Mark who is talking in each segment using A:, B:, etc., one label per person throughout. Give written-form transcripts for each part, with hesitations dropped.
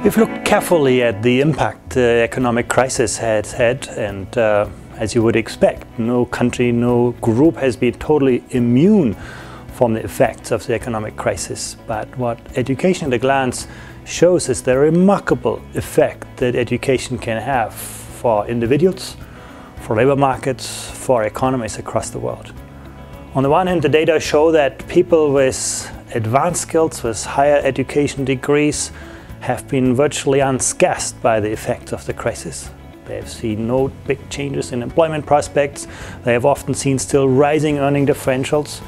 A: We've looked carefully at the impact the economic crisis has had, and as you would expect, no country, no group has been totally immune from the effects of the economic crisis. But what Education at a Glance shows is the remarkable effect that education can have for individuals, for labor markets, for economies across the world. On the one hand, the data show that people with advanced skills, with higher education degrees, have been virtually unscathed by the effects of the crisis. They have seen no big changes in employment prospects. They have often seen still rising earning differentials.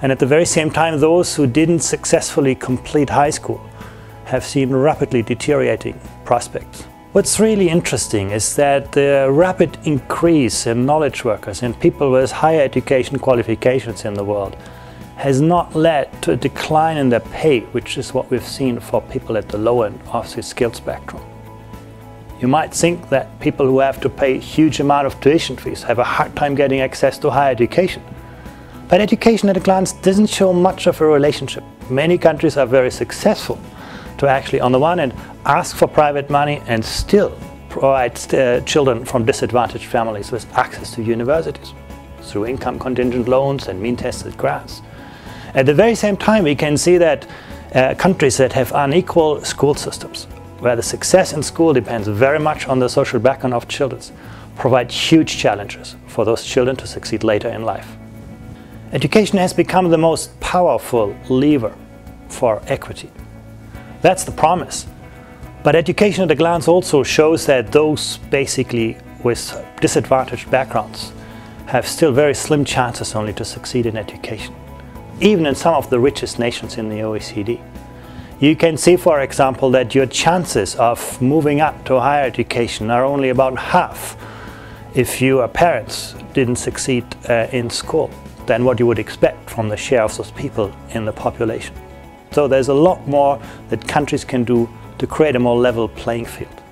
A: And at the very same time, those who didn't successfully complete high school have seen rapidly deteriorating prospects. What's really interesting is that the rapid increase in knowledge workers and people with higher education qualifications in the world has not led to a decline in their pay, which is what we've seen for people at the low end of the skill spectrum. You might think that people who have to pay a huge amount of tuition fees have a hard time getting access to higher education. But Education at a Glance doesn't show much of a relationship. Many countries are very successful to actually, on the one hand, ask for private money and still provide children from disadvantaged families with access to universities through income contingent loans and mean-tested grants. At the very same time, we can see that countries that have unequal school systems, where the success in school depends very much on the social background of children, provide huge challenges for those children to succeed later in life. Education has become the most powerful lever for equity. That's the promise. But Education at a Glance also shows that those basically with disadvantaged backgrounds have still very slim chances only to succeed in education, even in some of the richest nations in the OECD. You can see, for example, that your chances of moving up to higher education are only about half if your parents didn't succeed in school than what you would expect from the share of those people in the population. So there's a lot more that countries can do to create a more level playing field.